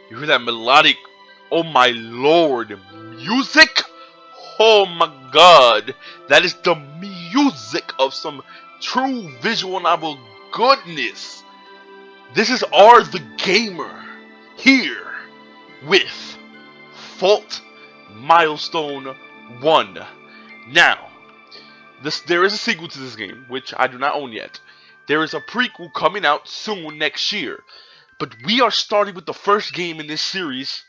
You hear that melodic, oh my lord, music? Oh my god, that is the music of some true visual novel goodness. This is R the Gamer here with Fault Milestone 1. Now, there is a sequel to this game, which I do not own yet. There is a prequel coming out soon next year. But we are starting with the first game in this series,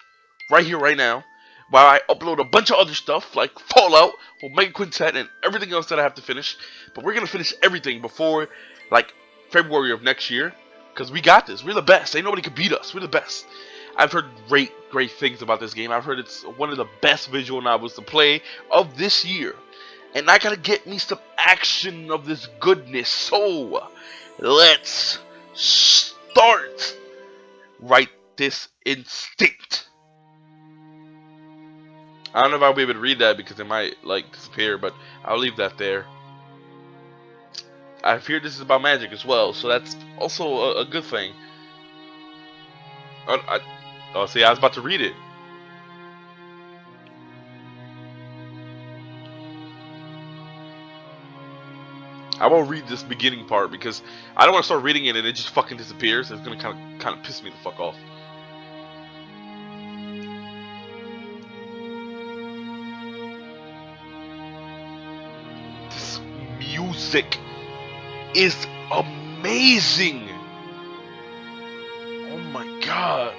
right here, right now, while I upload a bunch of other stuff, like Fallout, Omega Quintet, and everything else that I have to finish. But we're going to finish everything before, like, February of next year. Because we got this. We're the best. Ain't nobody can beat us. We're the best. I've heard great things about this game. I've heard it's one of the best visual novels to play of this year. And I gotta get me some action of this goodness. So, let's start right this instinct. I don't know if I'll be able to read that because it might, like, disappear, but I'll leave that there. I fear this is about magic as well, so that's also a good thing. Oh, see, I was about to read it. I won't read this beginning part because I don't want to start reading it and it just fucking disappears. It's gonna kind of piss me the fuck off. This music is amazing. Oh my god.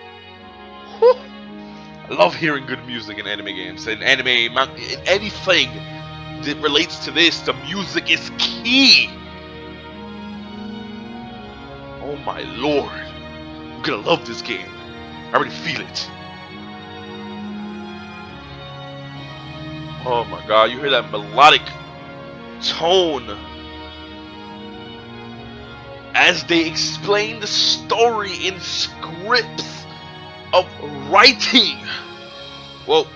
Whew. I love hearing good music in anime games and anime, in anything that relates to this. The music is key. Oh my lord, I'm gonna love this game. I already feel it. Oh my god, you hear that melodic tone as they explain the story in scripts of writing. Well,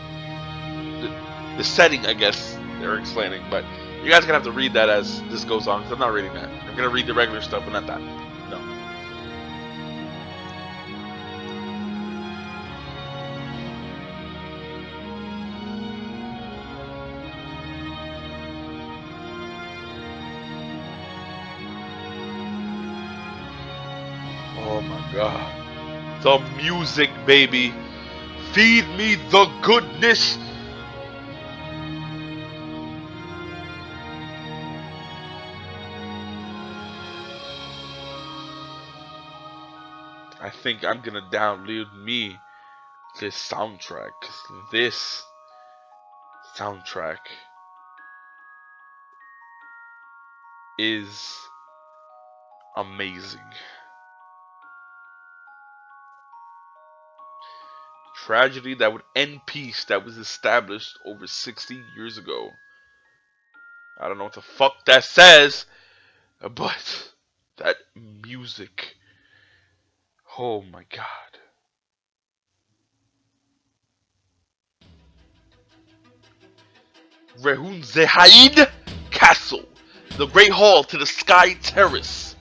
the setting, I guess they're explaining, but you guys are gonna have to read that as this goes on, because I'm not reading that. I'm gonna read the regular stuff, but not that. No. Oh my god. The music, baby. Feed me the goodness. I think I'm gonna download me this soundtrack, because this soundtrack is amazing. Tragedy that would end peace that was established over 60 years ago. I don't know what the fuck that says, but that music. Oh my god. Rughzenhaide Castle, the Great Hall to the Sky Terrace.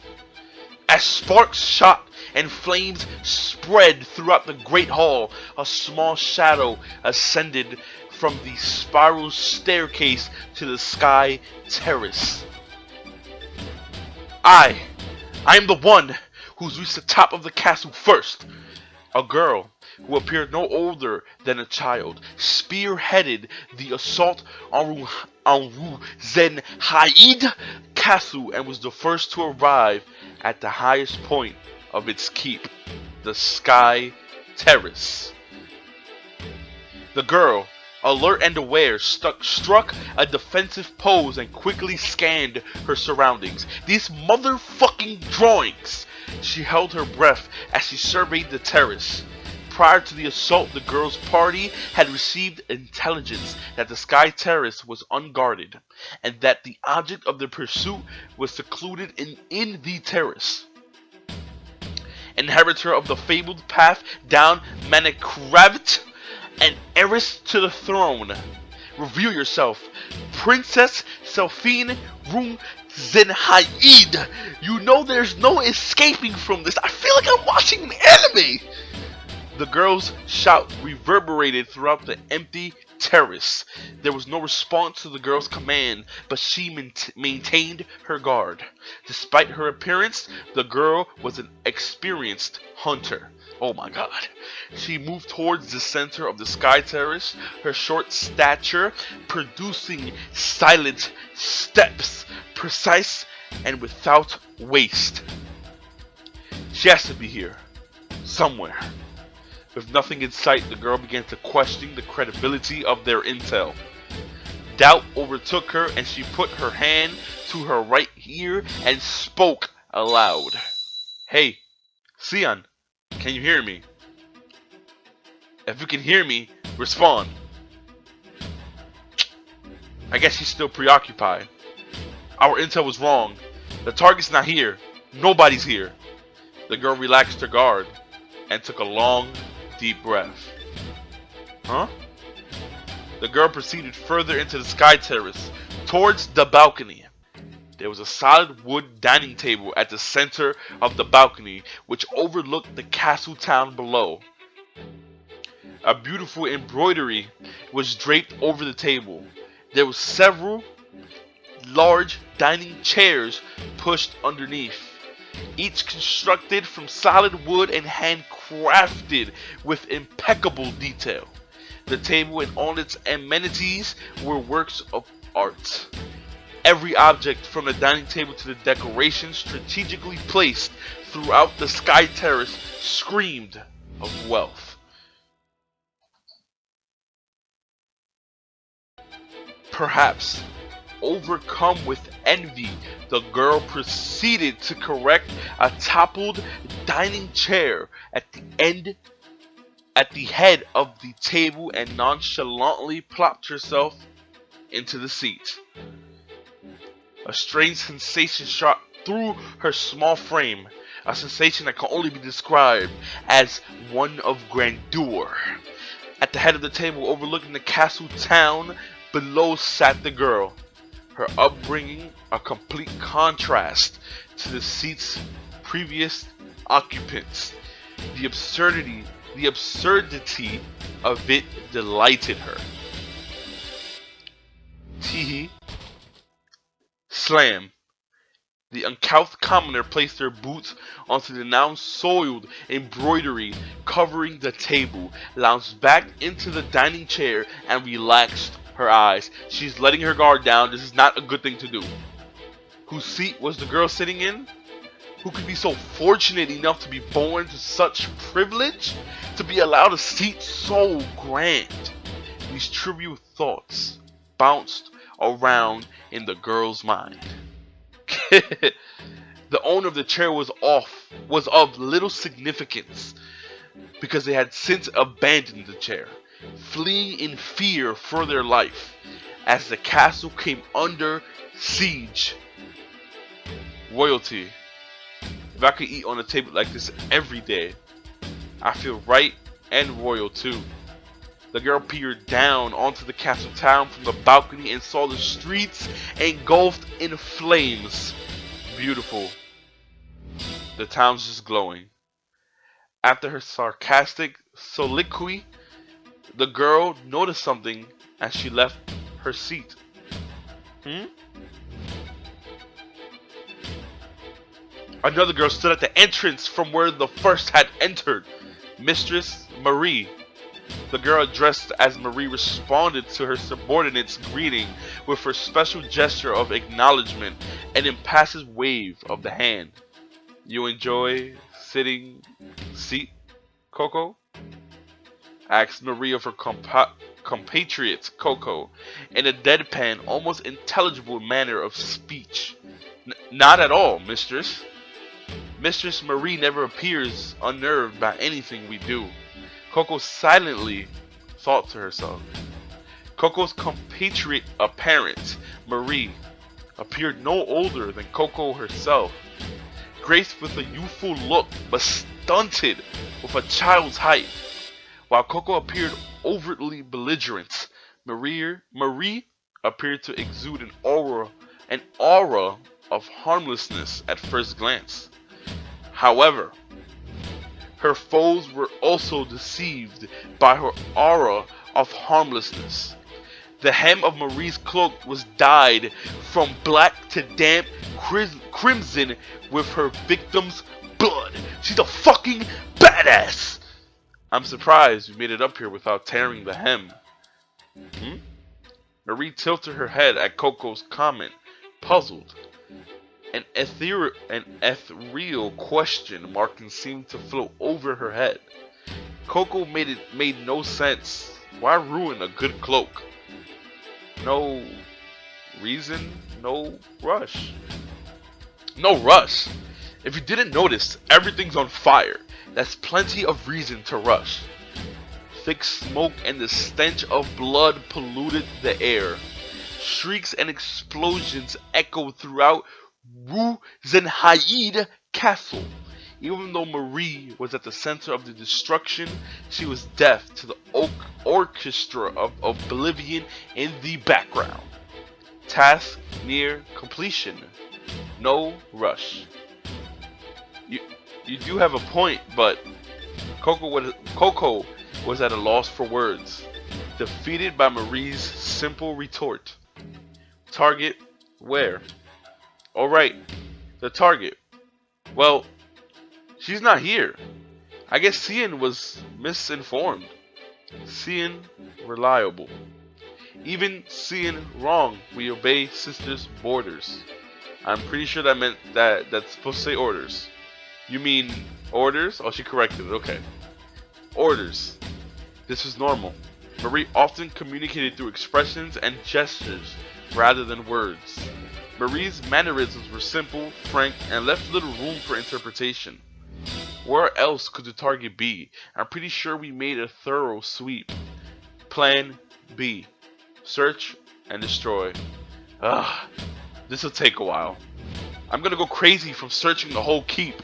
As sparks shot and flames spread throughout the Great Hall, a small shadow ascended from the spiral staircase to the Sky Terrace. I am the one who's reached the top of the castle first. A girl who appeared no older than a child spearheaded the assault on Rughzenhaide Castle and was the first to arrive at the highest point of its keep, the Sky Terrace. The girl, alert and aware, struck a defensive pose and quickly scanned her surroundings. These motherfucking drawings! She held her breath as she surveyed the terrace. Prior to the assault, the girl's party had received intelligence that the Sky Terrace was unguarded, and that the object of their pursuit was secluded in the terrace. Inheritor of the fabled path down Manekravit, and heiress to the throne. Reveal yourself, Princess Selphine Rughzenhaide. You know there's no escaping from this. I feel like I'm watching an anime. The girl's shout reverberated throughout the empty terrace. There was no response to the girl's command, but she maintained her guard. Despite her appearance, the girl was an experienced hunter. Oh my god. She moved towards the center of the sky terrace, her short stature producing silent steps, precise and without waste. She has to be here, somewhere. With nothing in sight, the girl began to question the credibility of their intel. Doubt overtook her and she put her hand to her right ear and spoke aloud. Hey, Sion, can you hear me? If you can hear me, respond. I guess she's still preoccupied. Our intel was wrong. The target's not here. Nobody's here. The girl relaxed her guard and took a long, deep breath. Huh? The girl proceeded further into the sky terrace, towards the balcony. There was a solid wood dining table at the center of the balcony, which overlooked the castle town below. A beautiful embroidery was draped over the table. There were several large dining chairs pushed underneath, each constructed from solid wood and handcrafted with impeccable detail. The table and all its amenities were works of art. Every object from the dining table to the decorations strategically placed throughout the sky terrace screamed of wealth. Perhaps overcome with envy, the girl proceeded to correct a toppled dining chair at the head of the table and nonchalantly plopped herself into the seat. A strange sensation shot through her small frame, a sensation that can only be described as one of grandeur. At the head of the table overlooking the castle town below sat the girl, her upbringing a complete contrast to the seat's previous occupants. The absurdity of it delighted her. Teehee. Slam. The uncouth commoner placed her boots onto the now soiled embroidery covering the table, lounged back into the dining chair, and relaxed her eyes. She's letting her guard down. This is not a good thing to do. Whose seat was the girl sitting in? Who could be so fortunate enough to be born to such privilege? To be allowed a seat so grand? These trivial thoughts bounced around in the girl's mind. The owner of the chair was of little significance, because they had since abandoned the chair, fleeing in fear for their life as the castle came under siege. Royalty. If I could eat on a table like this every day, I feel right and royal too. The girl peered down onto the castle town from the balcony and saw the streets engulfed in flames. Beautiful. The town's just glowing. After her sarcastic soliloquy, the girl noticed something as she left her seat. Another girl stood at the entrance from where the first had entered. Mistress Marie. The girl addressed as Marie responded to her subordinate's greeting with her special gesture of acknowledgement, an impassive wave of the hand. You enjoy sitting seat, Coco? Asked Marie of her compatriot, Coco, in a deadpan, almost intelligible manner of speech. Not at all, mistress. Mistress Marie never appears unnerved by anything we do. Coco silently thought to herself. Coco's compatriot apparent, Marie, appeared no older than Coco herself, graced with a youthful look but stunted with a child's height. While Coco appeared overtly belligerent, Marie appeared to exude an aura of harmlessness at first glance. However, Her foes were also deceived by her aura of harmlessness. The hem of Marie's cloak was dyed from black to damp crimson with her victim's blood. She's a fucking badass! I'm surprised you made it up here without tearing the hem. Hmm? Marie tilted her head at Coco's comment, puzzled. An ethereal question marking seemed to float over her head. Coco made no sense. Why ruin a good cloak? No reason, no rush. No rush. If you didn't notice, everything's on fire. That's plenty of reason to rush. Thick smoke and the stench of blood polluted the air. Shrieks and explosions echoed throughout Rughzenhaide Castle. Even though Marie was at the center of the destruction, she was deaf to the orchestra of oblivion in the background. Task near completion. No rush. You do have a point, but Coco was at a loss for words, defeated by Marie's simple retort. Target where? Alright, the target. Well, she's not here. I guess Cian was misinformed. Cian reliable. Even Cian wrong, we obey sister's borders. I'm pretty sure that meant that's supposed to say orders. You mean orders? Oh, she corrected it, okay. Orders. This was normal. Marie often communicated through expressions and gestures rather than words. Marie's mannerisms were simple, frank, and left little room for interpretation. Where else could the target be? I'm pretty sure we made a thorough sweep. Plan B. Search and destroy. Ugh, this'll take a while. I'm gonna go crazy from searching the whole keep.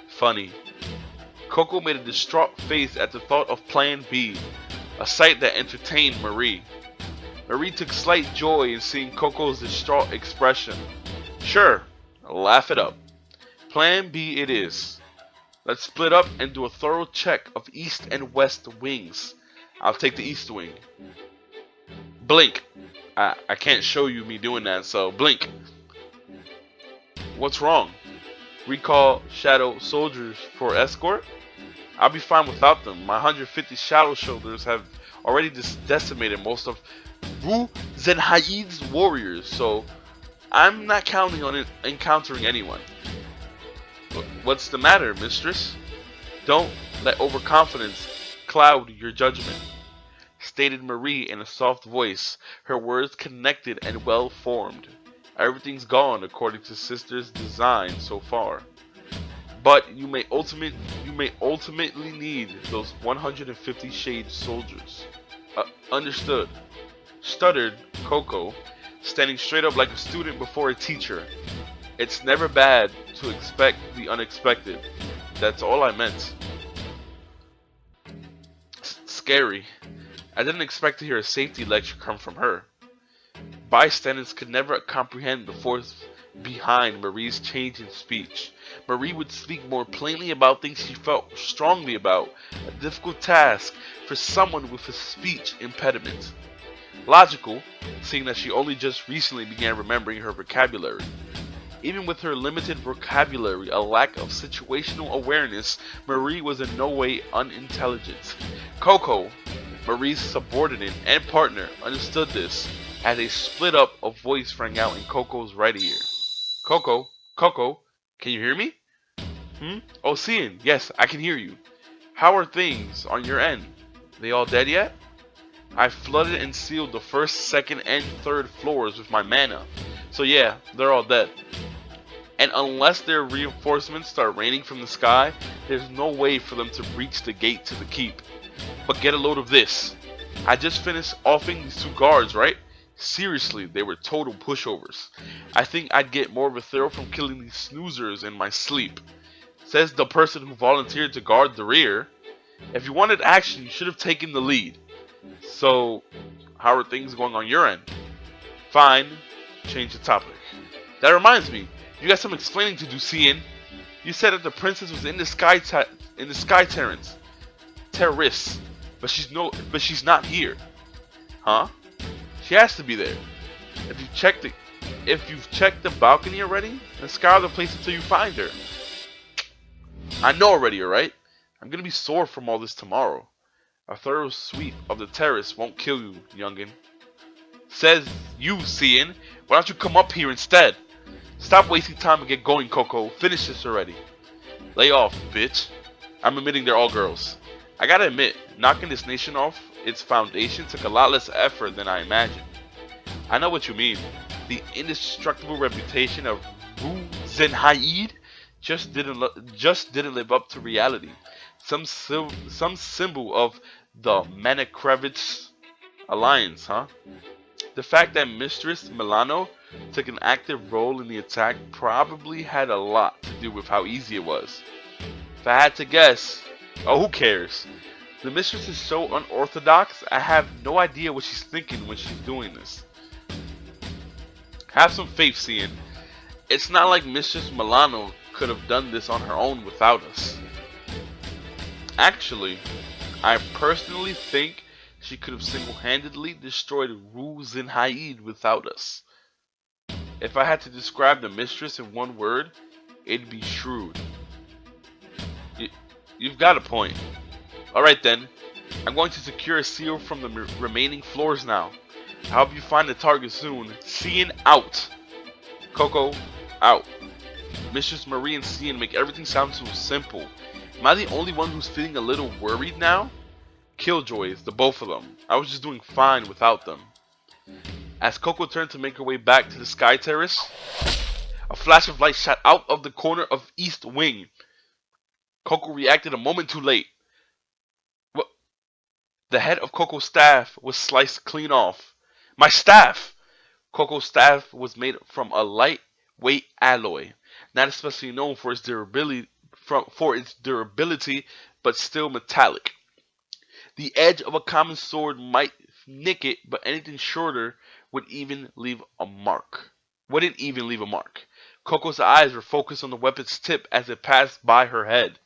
Funny. Coco made a distraught face at the thought of Plan B, a sight that entertained Marie. Marie took slight joy in seeing Coco's distraught expression. Sure, laugh it up. Plan B it is. Let's split up and do a thorough check of east and west wings. I'll take the east wing. Blink. I can't show you me doing that, so blink. What's wrong? Recall shadow soldiers for escort? I'll be fine without them. My 150 shadow soldiers have already decimated most of Rughzenhaide's warriors, so I'm not counting on encountering anyone. What's the matter, mistress? Don't let overconfidence cloud your judgment, stated Marie in a soft voice, her words connected and well formed. Everything's gone according to sister's design so far. But you may ultimately need those 150 shade soldiers. Understood, stuttered Coco, standing straight up like a student before a teacher. It's never bad to expect the unexpected. That's all I meant. Scary. I didn't expect to hear a safety lecture come from her. Bystanders could never comprehend the force behind Marie's change in speech. Marie would speak more plainly about things she felt strongly about, a difficult task for someone with a speech impediment. Logical, seeing that she only just recently began remembering her vocabulary. Even with her limited vocabulary, a lack of situational awareness, Marie was in no way unintelligent. Coco, Marie's subordinate and partner, understood this, as a split up of voice rang out in Coco's right ear. Coco, can you hear me? Oh, Cian, yes, I can hear you. How are things on your end? They all dead yet? I flooded and sealed the first, second, and third floors with my mana. So yeah, they're all dead. And unless their reinforcements start raining from the sky, there's no way for them to breach the gate to the keep. But get a load of this. I just finished offing these 2 guards, right? Seriously, they were total pushovers. I think I'd get more of a thrill from killing these snoozers in my sleep. Says the person who volunteered to guard the rear. If you wanted action, you should have taken the lead. So, how are things going on your end? Fine. Change the topic. That reminds me, you got some explaining to do, Cian. You said that the princess was in the terrace, but she's not here, huh? She has to be there. If you've checked the if you've checked the balcony already, then scour the place until you find her. I know already, alright? I'm gonna be sore from all this tomorrow. A thorough sweep of the terrace won't kill you, youngin. Says you, seeing. Why don't you come up here instead? Stop wasting time and get going, Coco. Finish this already. Lay off, bitch. I'm admitting they're all girls. I gotta admit, knocking this nation off its foundation took a lot less effort than I imagined. I know what you mean. The indestructible reputation of Rughzenhaide just didn't live up to reality. Some symbol of the Manikrevich alliance, huh? The fact that Mistress Milano took an active role in the attack probably had a lot to do with how easy it was. If I had to guess, oh, who cares? The mistress is so unorthodox, I have no idea what she's thinking when she's doing this. Have some faith, Cian. It's not like Mistress Milano could have done this on her own without us. Actually, I personally think she could have single-handedly destroyed Rughzenhaide without us. If I had to describe the mistress in one word, it'd be shrewd. You've got a point. Alright then, I'm going to secure a seal from the remaining floors now. I hope you find the target soon. Cian out. Coco out. Mistress Marie and Cian make everything sound so simple. Am I the only one who's feeling a little worried now? Killjoys, the both of them. I was just doing fine without them. As Coco turned to make her way back to the sky terrace, a flash of light shot out of the corner of East Wing. Coco reacted a moment too late. What? The head of Coco's staff was sliced clean off. My staff! Coco's staff was made from a lightweight alloy, not especially known for its durability, but still metallic. The edge of a common sword might nick it, but anything shorter wouldn't even leave a mark. Coco's eyes were focused on the weapon's tip as it passed by her head,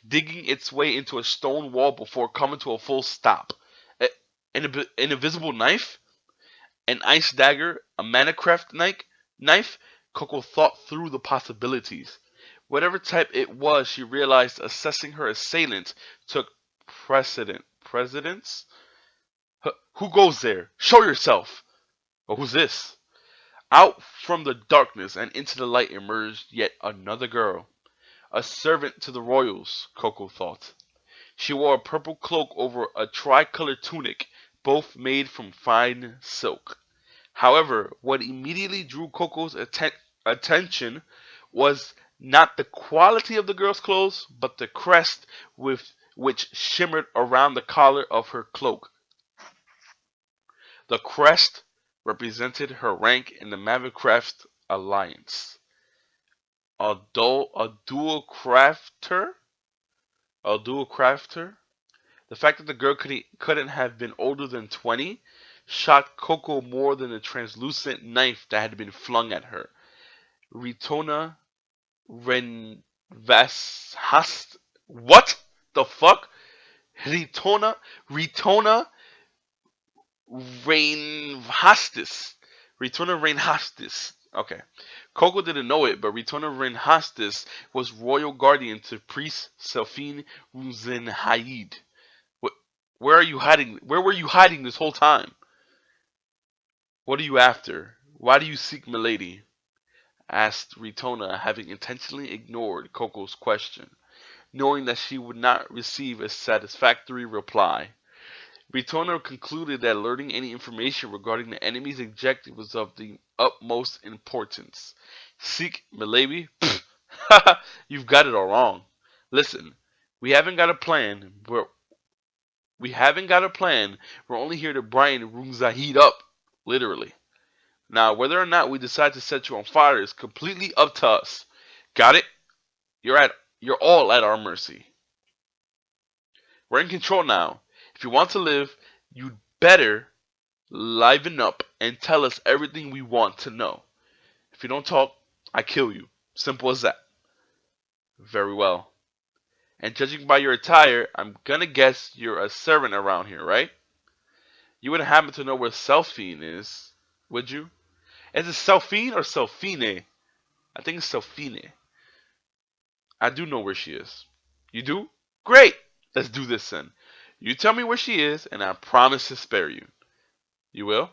digging its way into a stone wall before coming to a full stop. An invisible knife? An ice dagger? A Manacraft knife? Coco thought through the possibilities. Whatever type it was, she realized assessing her assailant took precedence? Who goes there? Show yourself! Well, who's this? Out from the darkness and into the light emerged yet another girl. A servant to the royals, Coco thought. She wore a purple cloak over a tricolored tunic, both made from fine silk. However, what immediately drew Coco's attention was not the quality of the girl's clothes, but the crest which shimmered around the collar of her cloak. The crest represented her rank in the Mavericraft Alliance. A dual crafter? The fact that the girl couldn't have been older than 20 shocked Coco more than the translucent knife that had been flung at her. Ritona Renvashast. What the fuck? Ritona Reinhastis. Ritona Reinhastis. Okay. Coco didn't know it, but Ritona Reinhastis was royal guardian to priest Selphine Rughzenhaide. Where are you hiding? Where were you hiding this whole time? What are you after? Why do you seek milady? Asked Ritona, having intentionally ignored Coco's question, knowing that she would not receive a satisfactory reply. Ritona concluded that learning any information regarding the enemy's objective was of the utmost importance. Seek milady? You've got it all wrong. Listen, we haven't got a plan. We're only here to brighten Rughzenhaide up, literally. Now, whether or not we decide to set you on fire is completely up to us. Got it? You're all at our mercy. We're in control now. If you want to live, you'd better liven up and tell us everything we want to know. If you don't talk, I kill you. Simple as that. Very well. And judging by your attire, I'm gonna guess you're a servant around here, right? You wouldn't happen to know where Selfine is, would you? Is it Selfine or Selfine? I think it's Selfine. I do know where she is. You do? Great! Let's do this then. You tell me where she is, and I promise to spare you. You will?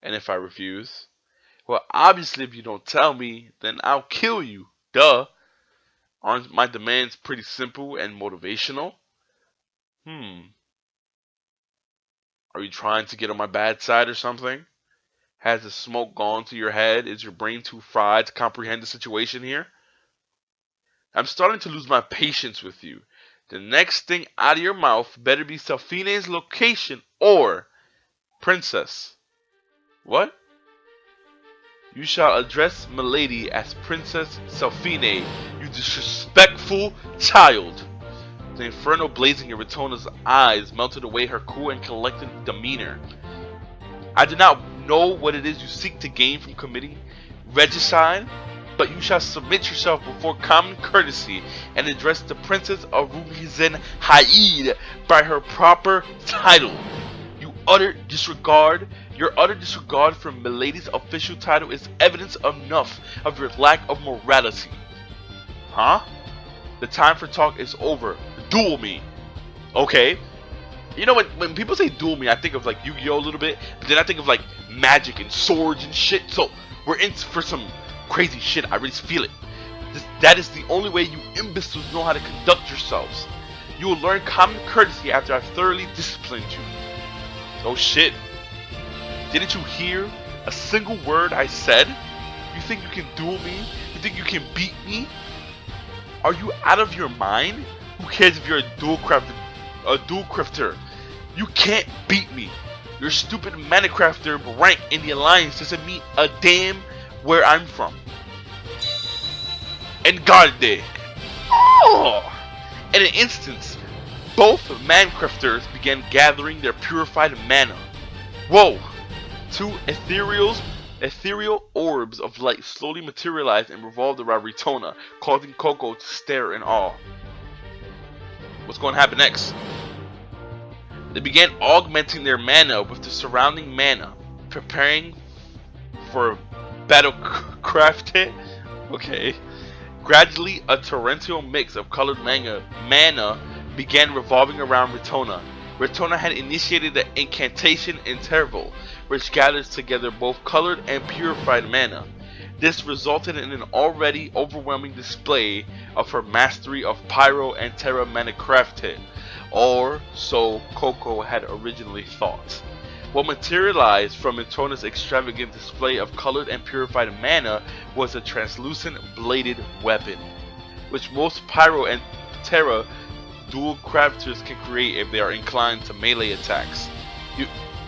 And if I refuse? Well, obviously, if you don't tell me, then I'll kill you. Duh. Aren't my demands pretty simple and motivational? Are you trying to get on my bad side or something? Has the smoke gone to your head? Is your brain too fried to comprehend the situation here? I'm starting to lose my patience with you. The next thing out of your mouth better be Selfine's location or princess. What? You shall address Milady as Princess Selfine, you disrespectful child. The inferno blazing in Retona's eyes melted away her cool and collected demeanor. I do not know what it is you seek to gain from committing regicide, but you shall submit yourself before common courtesy and address the Princess of Rughzenhaide by her proper title. Your utter disregard for Milady's official title is evidence enough of your lack of morality. Huh? The time for talk is over. Duel me. Okay. You know, when people say duel me, I think of like Yu-Gi-Oh! A little bit, but then I think of like magic and swords and shit. So we're in for some crazy shit. I really feel it. That is the only way you imbeciles know how to conduct yourselves. You will learn common courtesy after I've thoroughly disciplined you. Oh shit. Didn't you hear a single word I said? You think you can duel me? You think you can beat me? Are you out of your mind? Who cares if you're a dual crafter? You can't beat me. Your stupid Minecrafter rank in the Alliance doesn't mean a damn where I'm from. And Garde. Oh! In an instant, both Minecrafters began gathering their purified mana. Whoa! Two ethereal orbs of light slowly materialized and revolved around Retona, causing Coco to stare in awe. What's going to happen next? They began augmenting their mana with the surrounding mana, preparing for battlecraft. Okay. Gradually, a torrential mix of colored mana began revolving around Retona. Retona had initiated the incantation interval, which gathers together both colored and purified mana. This resulted in an already overwhelming display of her mastery of Pyro and Terra Minecraft, or so Coco had originally thought. What materialized from Retona's extravagant display of colored and purified mana was a translucent bladed weapon, which most Pyro and Terra dual crafters can create if they are inclined to melee attacks.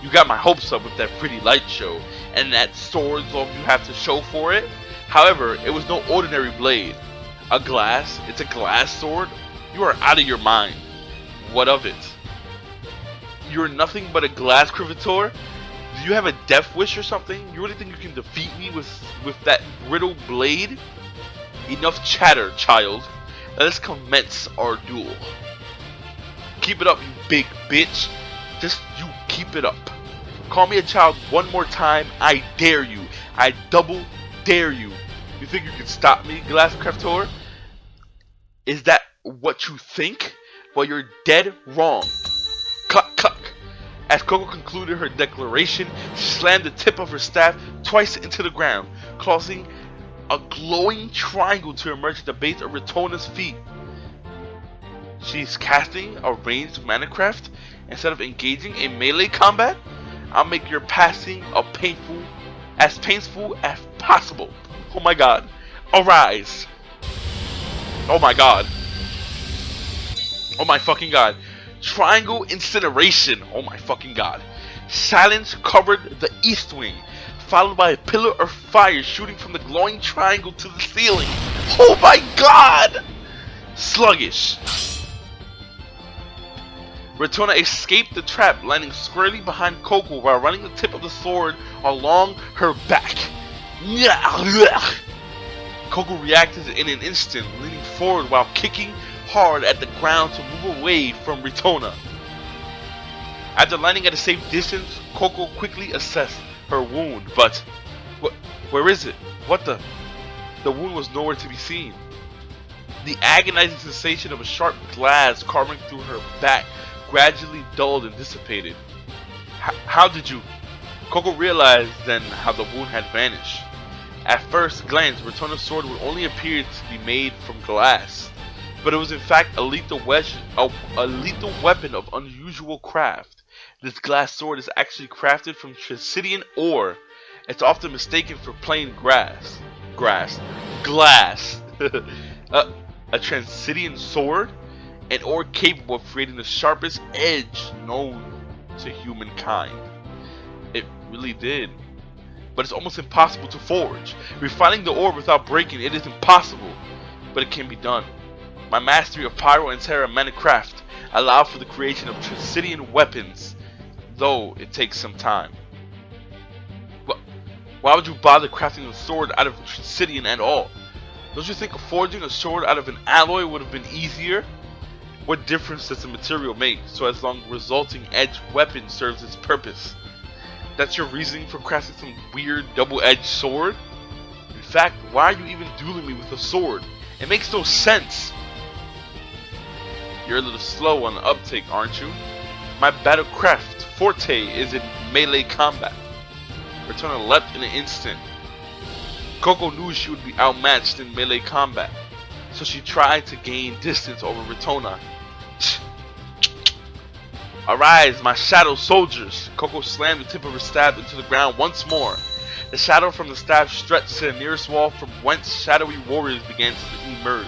You got my hopes up with that pretty light show, and that sword's all you have to show for it. However, it was no ordinary blade. It's a glass sword? You are out of your mind. What of it? You're nothing but a glass crevator? Do you have a death wish or something? You really think you can defeat me with that brittle blade? Enough chatter, child. Let us commence our duel. Keep it up, you big bitch. Just you keep it up. Call me a child one more time, I dare you. I double dare you. You think you can stop me, Glass Craftor? Is that what you think? Well, you're dead wrong. Cluck, cluck. As Coco concluded her declaration, she slammed the tip of her staff twice into the ground, causing a glowing triangle to emerge at the base of Retona's feet. She's casting a ranged Minecraft instead of engaging in melee combat? I'll make your passing as painful as possible. Oh my god. Arise. Oh my god. Oh my fucking god. Triangle incineration. Oh my fucking god. Silence covered the east wing, followed by a pillar of fire shooting from the glowing triangle to the ceiling. Oh my god. Sluggish. Retona escaped the trap, landing squarely behind Coco while running the tip of the sword along her back. Coco reacted in an instant, leaning forward while kicking hard at the ground to move away from Retona. After landing at a safe distance, Coco quickly assessed her wound, but where is it? What the? The wound was nowhere to be seen. The agonizing sensation of a sharp glass carving through her back gradually dulled and dissipated. How did you? Coco realized then how the wound had vanished. At first glance, Retona's sword would only appear to be made from glass, but it was in fact a lethal weapon of unusual craft. This glass sword is actually crafted from Tricidian ore. It's often mistaken for plain glass. A Tricidian sword, an ore capable of creating the sharpest edge known to humankind. It really did. But it's almost impossible to forge. Refining the ore without breaking it is impossible, but it can be done. My mastery of Pyro and Terra Manacraft allow for the creation of Tricidian weapons, though it takes some time. Why would you bother crafting a sword out of Tricidian at all? Don't you think forging a sword out of an alloy would have been easier? What difference does the material make, so as long as the resulting edged weapon serves its purpose? That's your reasoning for crafting some weird double-edged sword? In fact, why are you even dueling me with a sword? It makes no sense! You're a little slow on the uptake, aren't you? My battlecraft forte is in melee combat. Retona leapt in an instant. Coco knew she would be outmatched in melee combat, so she tried to gain distance over Retona. Arise, my shadow soldiers! Coco slammed the tip of her staff into the ground once more. The shadow from the staff stretched to the nearest wall from whence shadowy warriors began to emerge.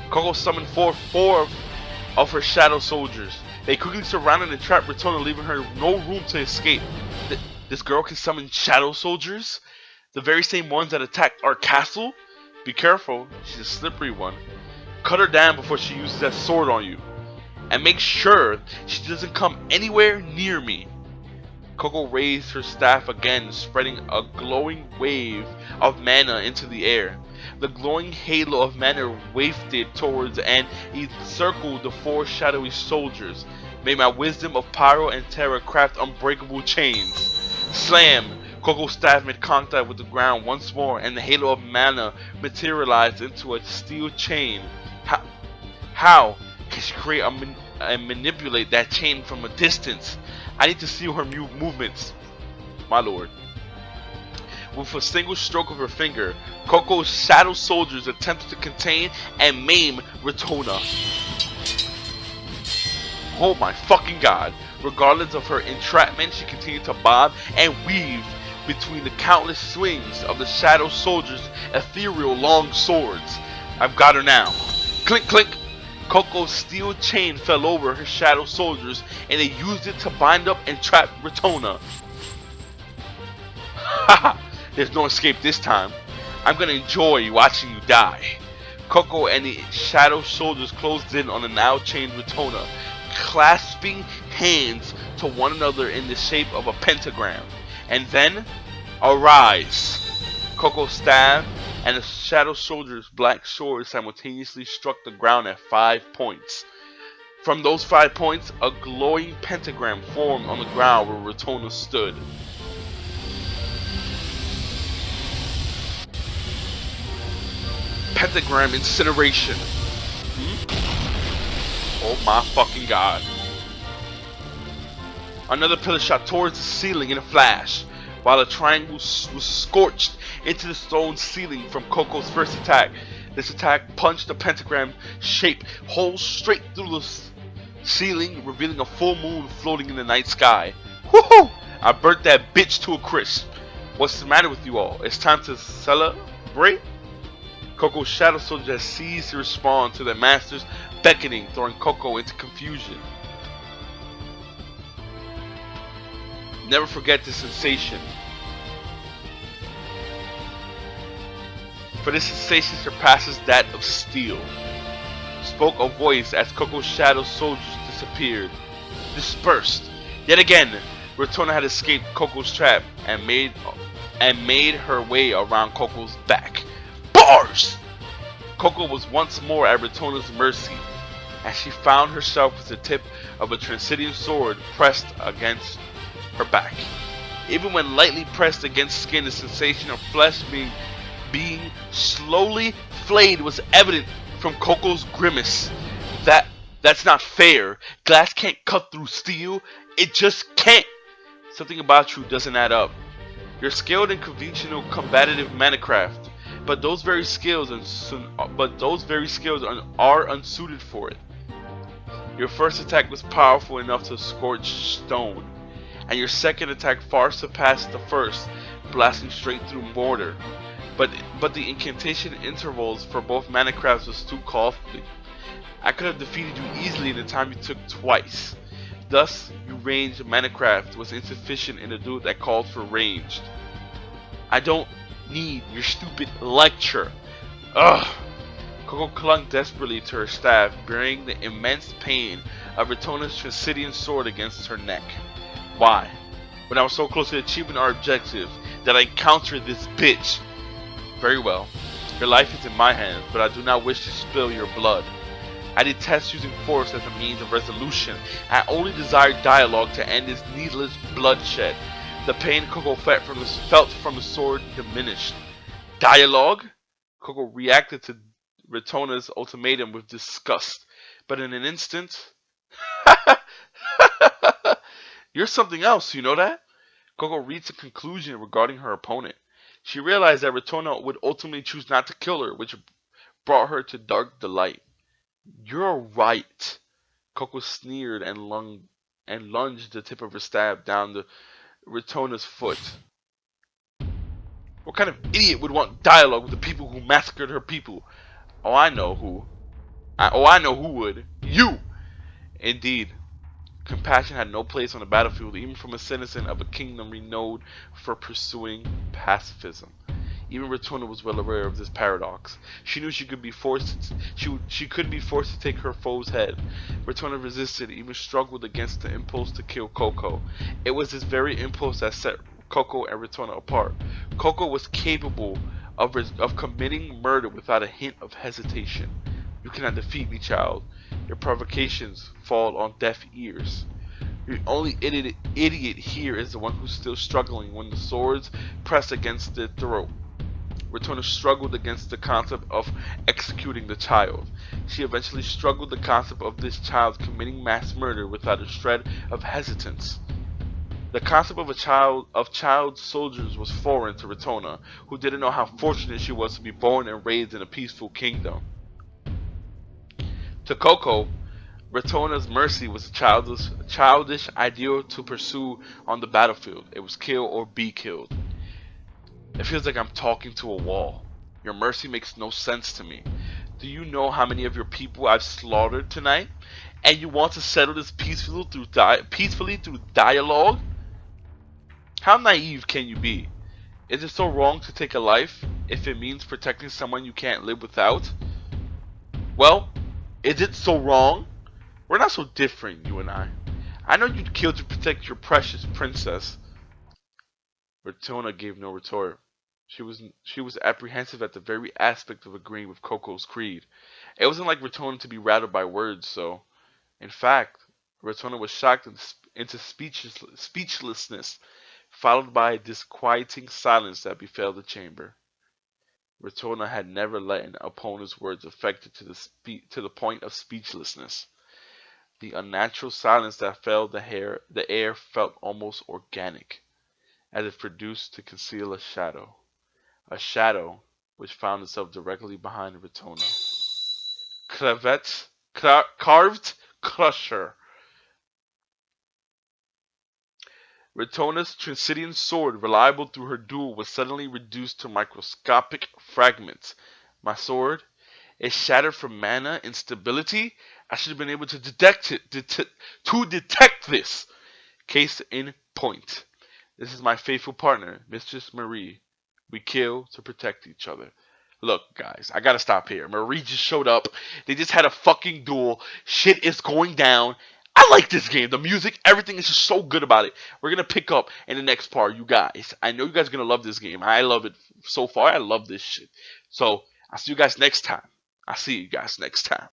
Coco summoned forth 4 of her shadow soldiers. They quickly surrounded and trapped Retona, leaving her no room to escape. This girl can summon shadow soldiers? The very same ones that attacked our castle? Be careful, she's a slippery one. Cut her down before she uses that sword on you. And make sure she doesn't come anywhere near me. Coco raised her staff again, spreading a glowing wave of mana into the air. The glowing halo of mana wafted towards and encircled the 4 shadowy soldiers. May my wisdom of Pyro and Terra craft unbreakable chains. Slam! Coco's staff made contact with the ground once more, and the halo of mana materialized into a steel chain. How can she create and manipulate that chain from a distance? I need to see her movements, my lord. With a single stroke of her finger, Coco's shadow soldiers attempted to contain and maim Retona. Oh my fucking god. Regardless of her entrapment, she continued to bob and weave between the countless swings of the shadow soldiers' ethereal long swords. I've got her now. Clink clink! Coco's steel chain fell over her shadow soldiers, and they used it to bind up and trap Retona. Haha! There's no escape this time. I'm gonna enjoy watching you die. Coco and the shadow soldiers closed in on the now chained Retona, clasping hands to one another in the shape of a pentagram. And then, arise! Coco's staff and the shadow soldier's black sword simultaneously struck the ground at 5 points. From those 5 points, a glowing pentagram formed on the ground where Retona stood. Pentagram incineration. Oh my fucking god. Another pillar shot towards the ceiling in a flash, while a triangle was scorched into the stone ceiling from Coco's first attack. This attack punched the pentagram shaped hole straight through the ceiling, revealing a full moon floating in the night sky. Woohoo! I burnt that bitch to a crisp. What's the matter with you all? It's time to celebrate? Coco's shadow soldier has ceased to respond to their master's beckoning, throwing Coco into confusion. Never forget this sensation, for this sensation surpasses that of steel. Spoke a voice as Coco's shadow soldiers disappeared, dispersed. Yet again, Retona had escaped Coco's trap and made her way around Coco's back. Bars! Coco was once more at Ratona's mercy, as she found herself with the tip of a Transitian sword pressed against her back. Even when lightly pressed against skin, the sensation of flesh being slowly flayed was evident from Coco's grimace. That's not fair. Glass can't cut through steel. It just can't. Something about you doesn't add up. You're skilled in conventional combative manacraft, but those very skills are unsuited for it. Your first attack was powerful enough to scorch stone, and your second attack far surpassed the first, blasting straight through mortar. But the incantation intervals for both manacrafts was too costly. I could have defeated you easily in the time you took twice. Thus, your ranged manacraft was insufficient in a duel that called for ranged. I don't need your stupid lecture. Ugh! Coco clung desperately to her staff, bearing the immense pain of Ratona's Transitian sword against her neck. Why? When I was so close to achieving our objective, did I encounter this bitch? Very well. Your life is in my hands, but I do not wish to spill your blood. I detest using force as a means of resolution. I only desire dialogue to end this needless bloodshed. The pain Coco felt from the sword diminished. Dialogue? Coco reacted to Ratona's ultimatum with disgust, but in an instant... You're something else, you know that? Coco reached a conclusion regarding her opponent. She realized that Ratona would ultimately choose not to kill her, which brought her to dark delight. You're right. Coco sneered and lunged the tip of her stab down the Ratona's foot. What kind of idiot would want dialogue with the people who massacred her people? Oh, I know who. I know who would. You! Indeed. Compassion had no place on the battlefield, even from a citizen of a kingdom renowned for pursuing pacifism. Even Ratona was well aware of this paradox. She knew she could be forced to take her foe's head. Ratona resisted, even struggled against the impulse to kill Coco. It was this very impulse that set Coco and Ratona apart. Coco was capable of committing murder without a hint of hesitation. You cannot defeat me, child. Your provocations fall on deaf ears. The only idiot here is the one who's still struggling when the swords press against their throat. Ratona struggled against the concept of executing the child. She eventually struggled the concept of this child committing mass murder without a shred of hesitance. The concept of child soldiers was foreign to Ratona, who didn't know how fortunate she was to be born and raised in a peaceful kingdom. To Coco, Ratona's mercy was a childish ideal to pursue on the battlefield. It was kill or be killed. It feels like I'm talking to a wall. Your mercy makes no sense to me. Do you know how many of your people I've slaughtered tonight? And you want to settle this peacefully through dialogue? How naive can you be? Is it so wrong to take a life if it means protecting someone you can't live without? Well, is it so wrong? We're not so different, you and I. I know you'd kill to protect your precious princess. Ratona gave no retort. She was apprehensive at the very aspect of agreeing with Coco's creed. It wasn't like Ratona to be rattled by words, so... In fact, Ratona was shocked into speechlessness, followed by a disquieting silence that befell the chamber. Ratona had never let an opponent's words affect it to the point of speechlessness. The unnatural silence that filled the air felt almost organic, as if produced to conceal a shadow which found itself directly behind Ratona. Carved crusher. Ratona's Transitian sword, reliable through her duel, was suddenly reduced to microscopic fragments. My sword? It shattered from mana instability? I should have been able to detect this. Case in point. This is my faithful partner, Mistress Marie. We kill to protect each other. Look, guys, I gotta stop here. Marie just showed up. They just had a fucking duel. Shit is going down. I like this game. The music, everything is just so good about it. We're gonna pick up in the next part, you guys. I know you guys are gonna love this game. I love it so far. I love this shit. So, I'll see you guys next time. I'll see you guys next time.